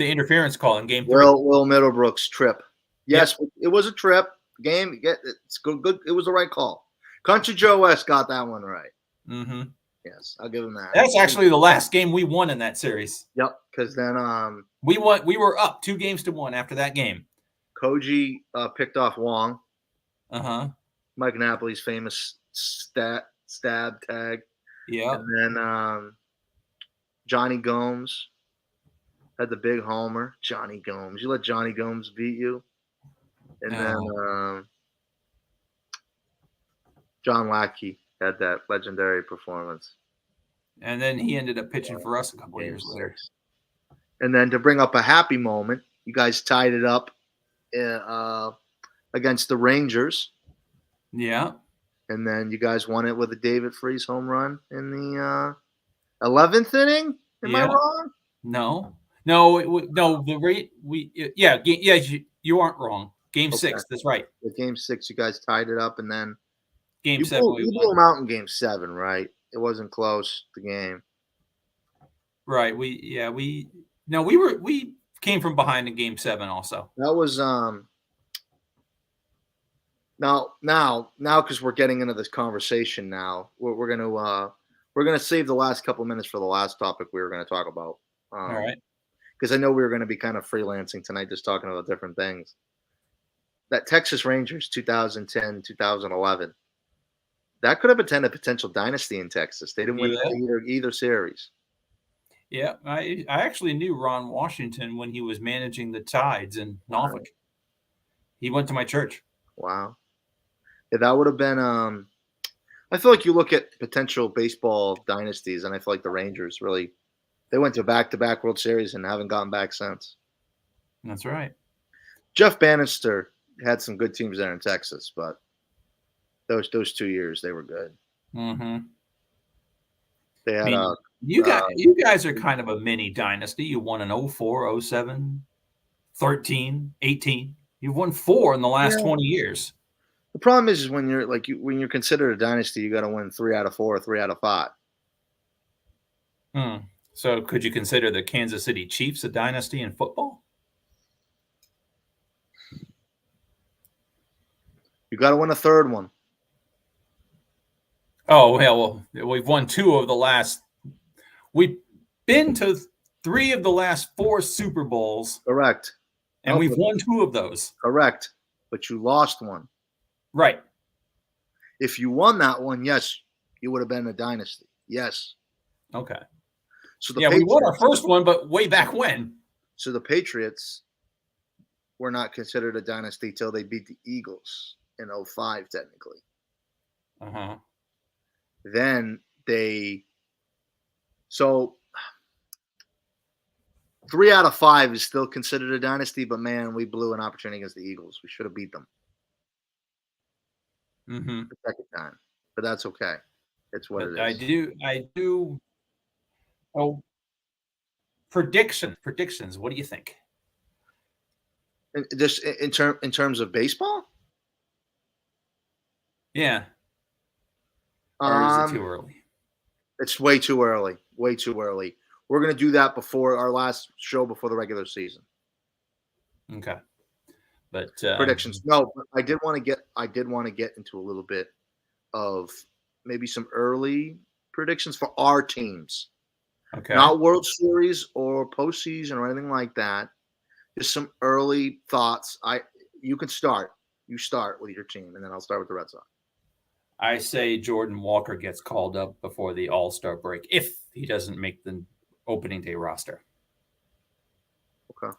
interference call in game 3. Will Middlebrook's trip. Yes, It was a trip. Game, it's good. It was the right call. Country Joe West got that one right. Mm-hmm. Yes, I'll give him that. That's actually the last game we won in that series. Yep, because then we were up 2 games to 1 after that game. Koji picked off Wong. Mike Napoli's famous stab tag. Yeah. And then Johnny Gomes had the big homer. Johnny Gomes. You let Johnny Gomes beat you. And then John Lackey had that legendary performance. And then he ended up pitching for us a couple of years later. And then to bring up a happy moment, you guys tied it up against the Rangers. Yeah. And then you guys won it with a David Freese home run in the 11th inning? Am I Yeah. wrong? No. No, no, the rate yeah, you aren't wrong. Game Okay. 6, that's right. The game 6, you guys tied it up, and then Game 7 we you blew won. them out in game 7, right? It wasn't close, the game. Right. We came from behind in game 7 also. That was now because we're getting into this conversation now, we're gonna save the last couple minutes for the last topic we were gonna talk about. All right. Because I know we were gonna be kind of freelancing tonight, just talking about different things. That Texas Rangers 2010, 2011, that could have been a potential dynasty in Texas. They didn't win Yeah. either series. Yeah, I actually knew Ron Washington when he was managing the Tides in Norfolk. He went to my church. Wow. Yeah, that would have been I feel like you look at potential baseball dynasties, and I feel like the Rangers really they went to back-to-back World Series and haven't gone back since. That's right. Jeff Bannister had some good teams there in Texas, but those 2 years they were good. Mm-hmm. They had you guys are kind of a mini dynasty. You won in 04, 07, 13, 18. You've won 4 in the last 20 years. the problem is when you're when you're considered a dynasty, you got to win 3 out of 4, 3 out of 5. So could you consider the Kansas City Chiefs a dynasty in football? You got to win a third one. Oh, well, we've won 2 of the last. We've been to 3 of the last 4 Super Bowls. Correct. And we've won 2 of those. Correct. But you lost one. Right. If you won that one, yes, you would have been a dynasty. Yes. Okay. So we won our first one, but way back when. So the Patriots were not considered a dynasty till they beat the Eagles in 05, technically. Uh-huh. Then so 3 out of 5 is still considered a dynasty, but man, we blew an opportunity against the Eagles. We should have beat them. Mm-hmm. The second time, but that's okay. It's what it is. I do. Oh, predictions. What do you think? Just in terms of baseball? Yeah. Or is it too early? It's way too early. Way too early. We're going to do that before our last show before the regular season. Okay. But predictions. No, but I did want to get into a little bit of maybe some early predictions for our teams. Okay. Not World Series or postseason or anything like that. Just some early thoughts. You can start. You start with your team, and then I'll start with the Red Sox. I say Jordan Walker gets called up before the All-Star break if he doesn't make the opening day roster. Okay.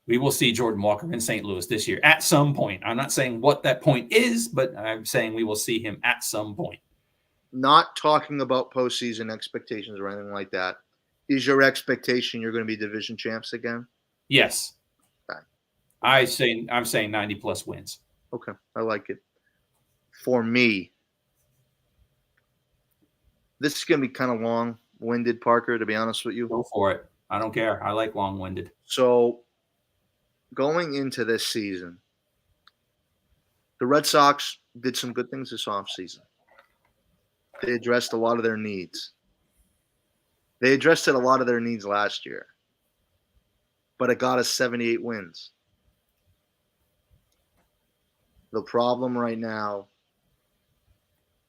We will see Jordan Walker in St. Louis this year at some point. I'm not saying what that point is, but I'm saying we will see him at some point. Not talking about postseason expectations or anything like that. Is your expectation you're going to be division champs again? Yes. Okay. I'm saying 90 plus wins. Okay, I like it. For me, this is going to be kind of long-winded, Parker, to be honest with you. Go for it. I don't care. I like long-winded. So, going into this season, the Red Sox did some good things this offseason. They addressed a lot of their needs. They addressed a lot of their needs last year, but it got us 78 wins. The problem right now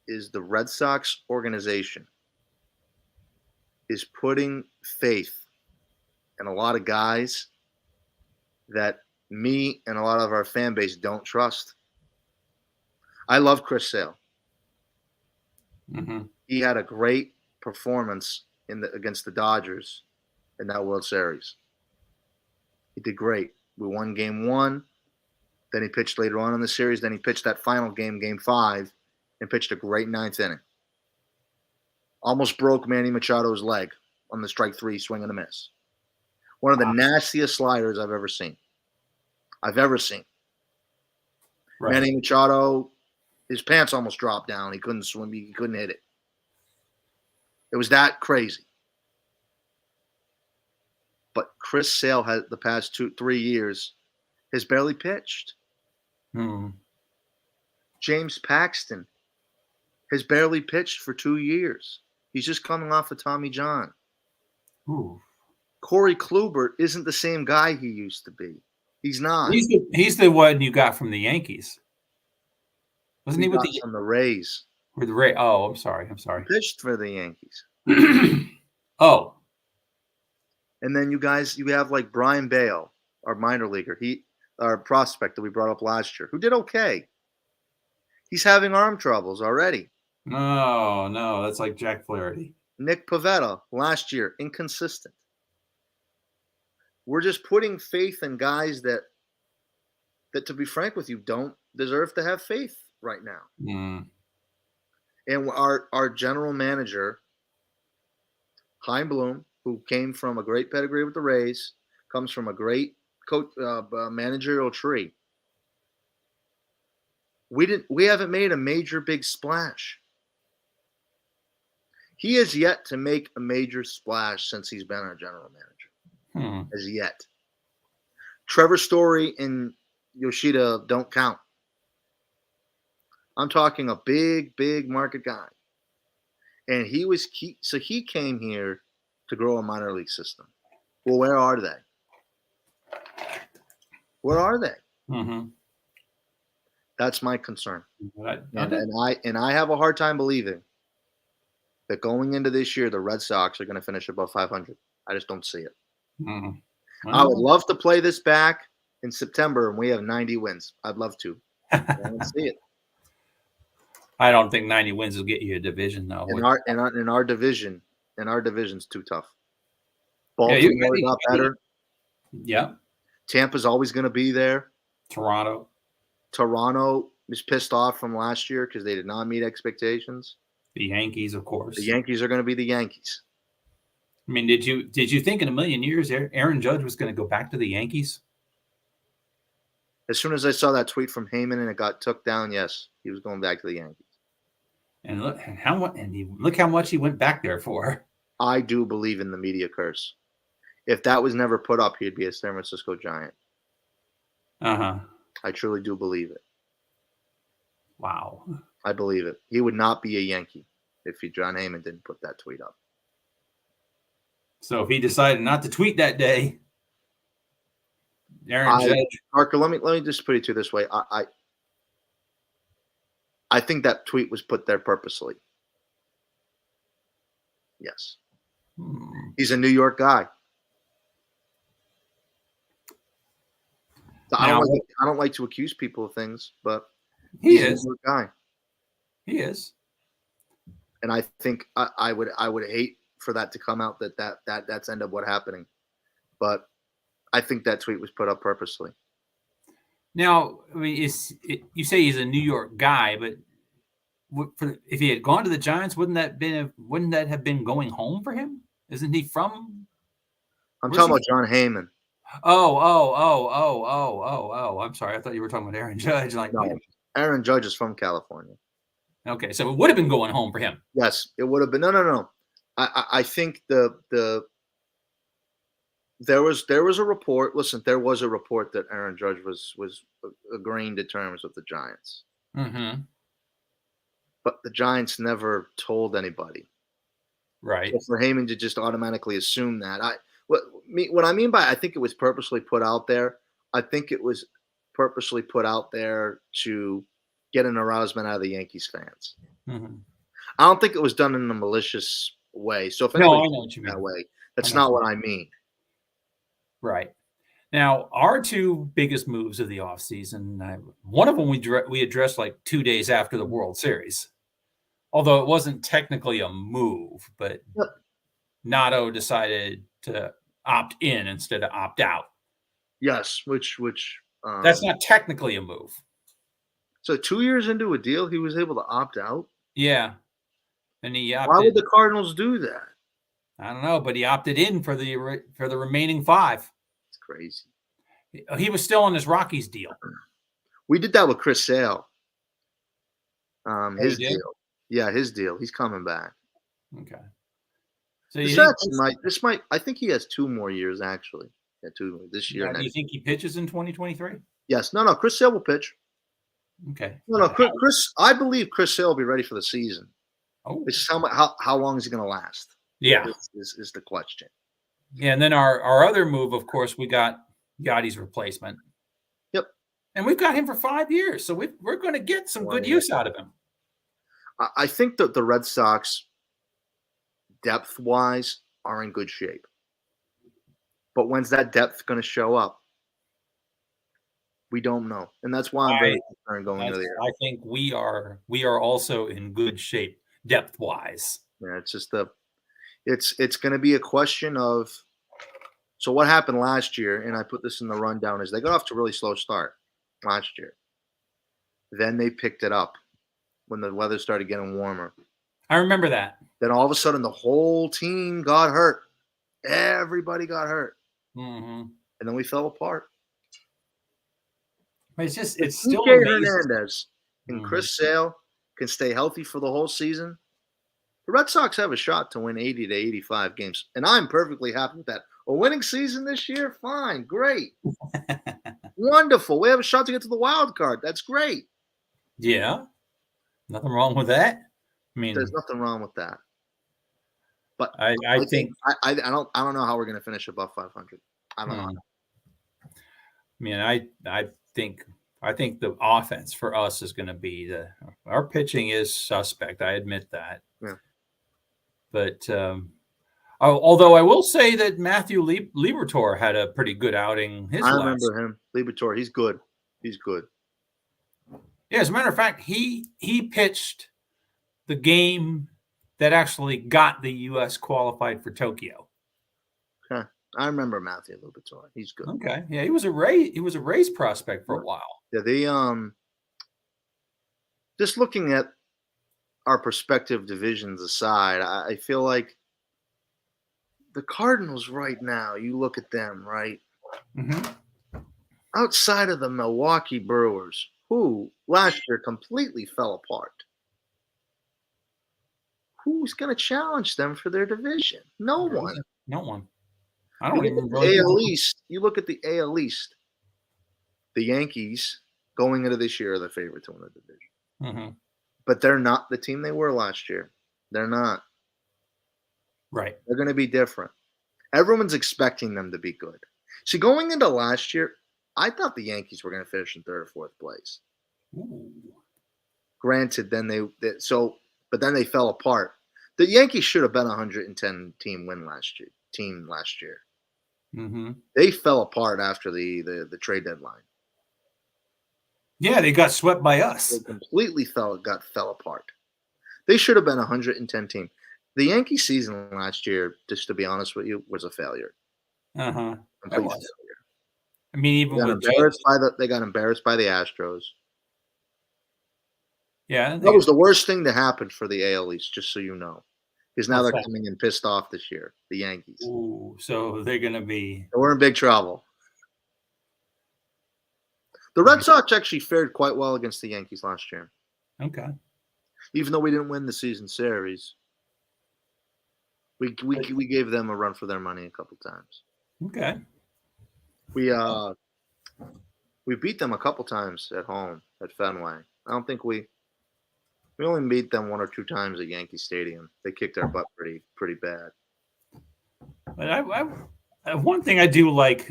is the Red Sox organization is putting faith in a lot of guys that me and a lot of our fan base don't trust. I love Chris Sale. Mm-hmm. He had a great performance against the Dodgers in that World Series. He did great. We won Game 1. Then he pitched later on in the series. Then he pitched that final game, Game 5, and pitched a great 9th inning. Almost broke Manny Machado's leg on the strike 3 swing and a miss. One of the nastiest sliders I've ever seen. Right. Manny Machado, his pants almost dropped down. He couldn't swim. He couldn't hit it. It was that crazy. but Chris Sale has the past 2-3 years has barely pitched. Hmm. James Paxton has barely pitched for 2 years. He's just coming off of Tommy John. Ooh. Corey Kluber isn't the same guy he used to be. He's not. He's the one you got from the Yankees. Wasn't he with got from the Rays. With the Ray? Oh, I'm sorry. He pitched for the Yankees. Oh. And then you have like Brian Bale, our minor leaguer. Our prospect that we brought up last year, who did okay. He's having arm troubles already. No, that's like Jack Flaherty. Nick Pivetta last year, inconsistent. We're just putting faith in guys that, to be frank with you, don't deserve to have faith right now. Mm. And our general manager, Chaim Bloom, who came from a great pedigree with the Rays, comes from a great coach, managerial tree. We haven't made a major big splash. He has yet to make a major splash since he's been our general manager. As yet. Trevor Story and Yoshida don't count. I'm talking a big market guy. And he came here to grow a minor league system. Well, where are they? Where are they? Mm-hmm. That's my concern. And I have a hard time believing that going into this year, the Red Sox are going to finish above 500. I just don't see it. Mm-hmm. Well, I would love to play this back in September and we have 90 wins. I'd love to. I don't see it. I don't think 90 wins will get you a division, though. In our division's too tough. Baltimore got better. Yeah. Tampa's always going to be there. Toronto is pissed off from last year because they did not meet expectations. The Yankees, of course. The Yankees are going to be the Yankees. I mean, did you think in a million years Aaron Judge was going to go back to the Yankees? As soon as I saw that tweet from Heyman and it got took down, yes, he was going back to the Yankees. And look how much he went back there for. I do believe in the media curse. If that was never put up, he'd be a San Francisco Giant. Uh-huh. I truly do believe it. Wow. I believe it. He would not be a Yankee if John Heyman didn't put that tweet up. So if he decided not to tweet that day, Aaron Judge. Parker, let me just put it to you this way. I think that tweet was put there purposely. Yes. He's a New York guy. I don't like to accuse people of things, but he's a New York guy. He is. And I think I would hate for that to come out that's ended up what happening. But I think that tweet was put up purposely. Now, I mean, you say he's a New York guy, but if he had gone to the Giants, wouldn't that have been going home for him? Isn't he from? I'm talking about John Heyman. Oh! I'm sorry. I thought you were talking about Aaron Judge. No, Aaron Judge is from California. Okay, so it would have been going home for him. Yes, it would have been. No. I think there was a report. Listen, there was a report that Aaron Judge was agreeing to terms with the Giants. Mm-hmm. But the Giants never told anybody. Right. So for Heyman to just automatically assume that, what I mean by I think it was purposely put out there. I think it was purposely put out there to get an arousement out of the Yankees fans. Mm-hmm. I don't think it was done in a malicious way. So if I know what you mean. That way, that's not what I mean. Right. Now, our two biggest moves of the offseason, one of them we addressed like 2 days after the World Series, although it wasn't technically a move, but Nato decided to opt in instead of opt out. Yes, which that's not technically a move. So 2 years into a deal, he was able to opt out? Yeah. And he opted. Why would the Cardinals do that? I don't know, but he opted in for the remaining 5. It's crazy. He was still on his Rockies deal. We did that with Chris Sale. His deal. Yeah, his deal. He's coming back. Okay. So you This think actually might. This might. I think he has 2 more years actually. Yeah, 2 this year. now, do you Next. think he pitches in 2023? Yes. No. No. Chris Sale will pitch. Okay. No. No. Chris. I believe Chris Sale will be ready for the season. Oh, It's just how long is he going to last? yeah. Is the question. Yeah, and then our other move, of course, we got Yachty's replacement. Yep. And we've got him for 5 years, so we're going to get some good use out of him. I think that the Red Sox, depth wise, are in good shape. But when's that depth going to show up? We don't know, and that's why I'm very concerned going into the year. I think we are also in good shape depth wise. Yeah, it's just it's going to be a question of. So what happened last year, and I put this in the rundown, is they got off to a really slow start last year. Then they picked it up when the weather started getting warmer. I remember that. Then all of a sudden, the whole team got hurt. Everybody got hurt, and then we fell apart. It's still PK amazing. Hernandez and Chris Sale can stay healthy for the whole season. The Red Sox have a shot to win 80 to 85 games, and I'm perfectly happy with that. A winning season this year, fine, great, wonderful. We have a shot to get to the wild card. That's great. Yeah, nothing wrong with that. I mean, there's nothing wrong with that. But I think I don't know how we're going to finish above 500. I don't know. I mean, I think the offense for us is going to be our pitching is suspect. I admit that. Yeah. But although I will say that Matthew Liberatore had a pretty good outing. I remember him, Liberatore. He's good. He's good. Yeah, as a matter of fact, he pitched the game that actually got the U.S. qualified for Tokyo. Huh. I remember Matthew Liberatore. He's good. Okay, yeah, he was a Rays prospect for a while. Yeah, they just looking at our prospective divisions aside, I feel like the Cardinals right now, you look at them, right? Mm-hmm. Outside of the Milwaukee Brewers, who last year completely fell apart, who's going to challenge them for their division? No one. No one. I don't even really. AL East. You look at the AL East. The Yankees going into this year are the favorite to win the division. Mm-hmm. But they're not the team they were last year. They're not. Right. They're going to be different. Everyone's expecting them to be good. See, going into last year, I thought the Yankees were going to finish in third or fourth place. Ooh. Granted, then but then they fell apart. The Yankees should have been a 110 team last year. Mm-hmm. They fell apart after the trade deadline. Yeah, they got swept by us. They completely fell apart. They should have been a 110 team. The Yankee season last year, just to be honest with you, was a failure. Uh-huh. Complete failure. I mean, even they got embarrassed by the Astros. Yeah, that was the worst thing to happen for the AL East, just so you know, because now they're coming in pissed off this year. The Yankees. Ooh, so they're going to be. We're in big trouble. The Red Sox actually fared quite well against the Yankees last year. Okay. Even though we didn't win the season series, we gave them a run for their money a couple times. Okay. We beat them a couple times at home at Fenway. I don't think we only beat them 1 or 2 times at Yankee Stadium. They kicked our butt pretty bad. But one thing I do like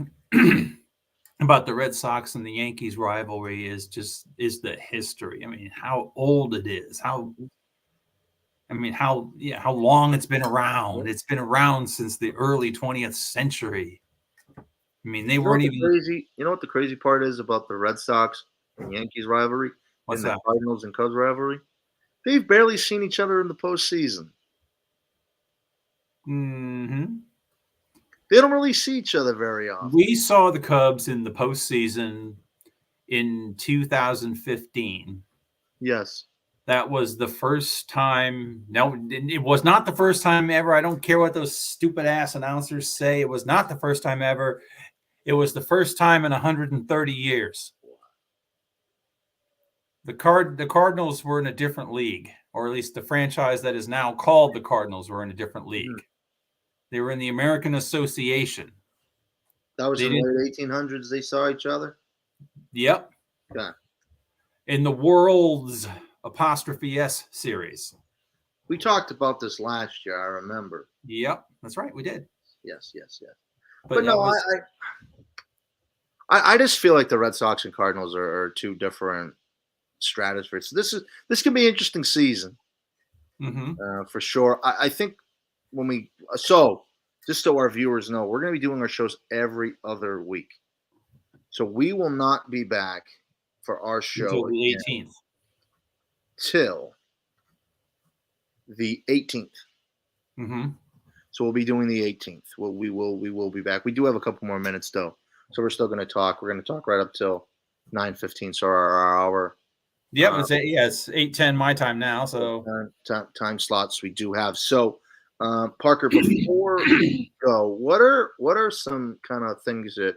about the Red Sox and the Yankees rivalry is the history. I mean, how old it is. How long it's been around. It's been around since the early 20th century. I mean, they weren't even crazy. You know what the crazy part is about the Red Sox and Yankees rivalry? What's and that? The Cardinals and Cubs rivalry? They've barely seen each other in the postseason. Mm-hmm. They don't really see each other very often. We saw the Cubs in the postseason in 2015. Yes. That was the first time. No, it was not the first time ever. I don't care what those stupid ass announcers say. It was not the first time ever. It was the first time in 130 years. The Cardinals were in a different league, or at least the franchise that is now called the Cardinals were in a different league. They were in the American Association. That was They in the didn't- late 1800s. They saw each other. Yep. Yeah. In the World's apostrophe S series. We talked about this last year. I remember. Yep, that's right. We did. Yes, yes, yes. But But that no, was, I just feel like the Red Sox and Cardinals are two different stratospheres. So this can be an interesting season for sure. I think just so our viewers know, we're going to be doing our shows every other week. So we will not be back for our show until the again 18th. till the 18th. Mm-hmm. So we'll be doing the 18th. We will be back. We do have a couple more minutes though, so we're still going to talk. We're going to talk right up till 9:15. So our hour. Yep, it's 8:10 my time now. So time slots we do have. So Parker, before we go, what are some kind of things that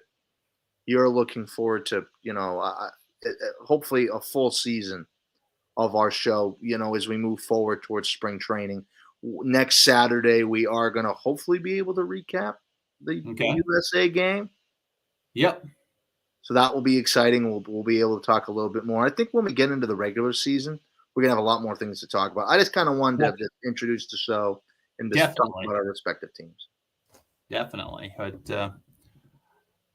you're looking forward to? Hopefully a full season of our show. As we move forward towards spring training. Next Saturday, we are going to hopefully be able to recap the USA game. Yep. So that will be exciting. We'll be able to talk a little bit more. I think when we get into the regular season, we're going to have a lot more things to talk about. I just kind of wanted to introduce the show and just talk about our respective teams. Definitely. But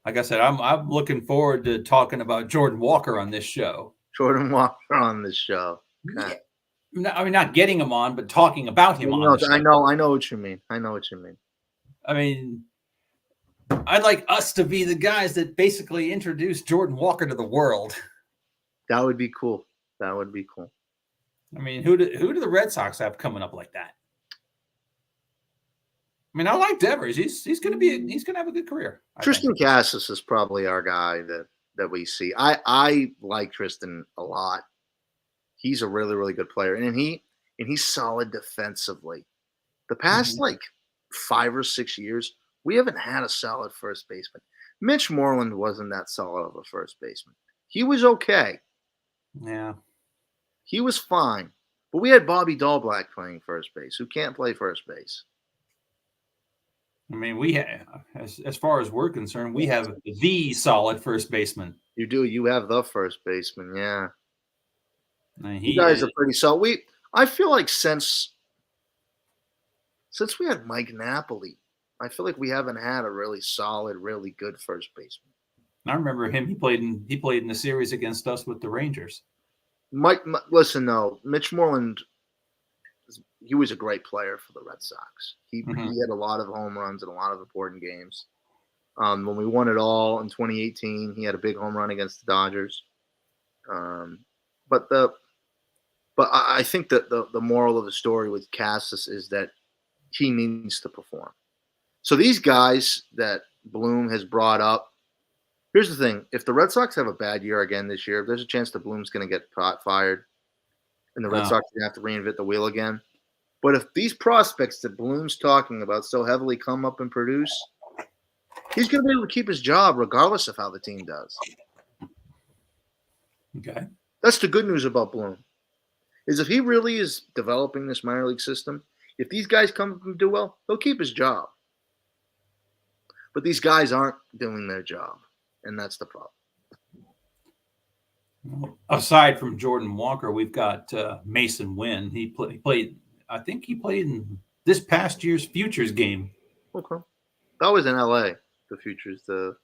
like I said, I'm looking forward to talking about Jordan Walker on this show. Jordan Walker on this show. Okay. Yeah. I mean, not getting him on, but talking about him on the show. I know what you mean. I mean, I'd like us to be the guys that basically introduce Jordan Walker to the world. That would be cool. I mean, who do the Red Sox have coming up like that? I mean, I like Devers. He's going to have a good career. Tristan Cassis is probably our guy that we see. I like Tristan a lot. He's a really, really good player, and he's solid defensively. The past 5 or 6 years, we haven't had a solid first baseman. Mitch Moreland wasn't that solid of a first baseman. He was okay. Yeah. He was fine. But we had Bobby Dahlblack playing first base, who can't play first base. I mean, we have, as far as we're concerned, we have the solid first baseman. You do. You have the first baseman, yeah. You guys are pretty solid. I feel like since we had Mike Napoli, I feel like we haven't had a really solid, really good first baseman. I remember him. He played in the series against us with the Rangers. Listen, though, Mitch Moreland, he was a great player for the Red Sox. He had a lot of home runs in a lot of important games. When we won it all in 2018, he had a big home run against the Dodgers. But I think that the moral of the story with Cassis is that he needs to perform. So these guys that Bloom has brought up, here's the thing. If the Red Sox have a bad year again this year, there's a chance that Bloom's going to get fired and the Red Sox are going to have to reinvent the wheel again. But if these prospects that Bloom's talking about so heavily come up and produce, he's going to be able to keep his job regardless of how the team does. Okay. That's the good news about Bloom. Is if he really is developing this minor league system, if these guys come up and do well, he'll keep his job. But these guys aren't doing their job, and that's the problem. Aside from Jordan Walker, we've got Mason Wynn. He played. I think he played in this past year's Futures game. Okay, that was in L.A. The Futures, the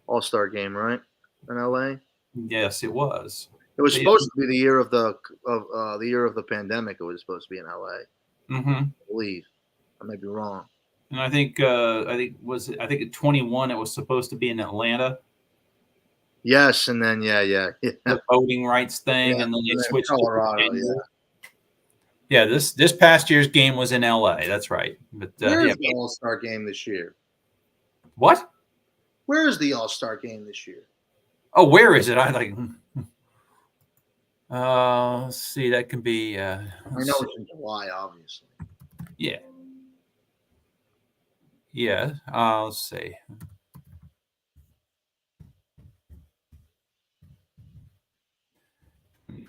All-Star game, right? In L.A. Yes, it was. It was supposed to be the year of the pandemic. It was supposed to be in L.A. I believe. I may be wrong. And I think at 21 it was supposed to be in Atlanta. Yes, and then yeah. The voting rights thing, and then they switched to Colorado. Yeah, this past year's game was in LA. That's right. But where's the All-Star game this year? What? Where is the All-Star game this year? Oh, where is it? Let's see. That can be. I know it's in July, obviously. Yeah. Yeah. Let's see.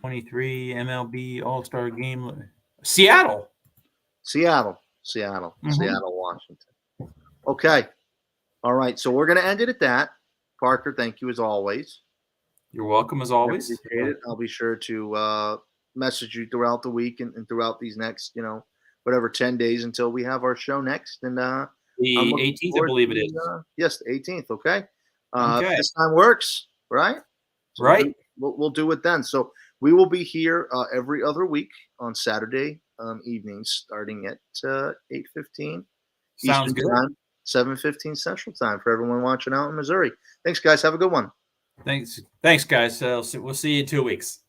'23 MLB All-Star Game. Seattle, Washington. Okay. All right. So we're going to end it at that. Parker, thank you as always. You're welcome as I always. appreciate it. I'll be sure to message you throughout the week and throughout these next, whatever 10 days until we have our show next. And I'm The looking 18th, I forward believe it to, is. yes, the 18th. Okay. Okay. This time works, right? So Right. We'll do it then. So we will be here every other week on Saturday evenings, starting at 8:15 Sounds Eastern good. Time, 7:15 Central Time for everyone watching out in Missouri. Thanks, guys. Have a good one. Thanks, guys. We'll see you in 2 weeks.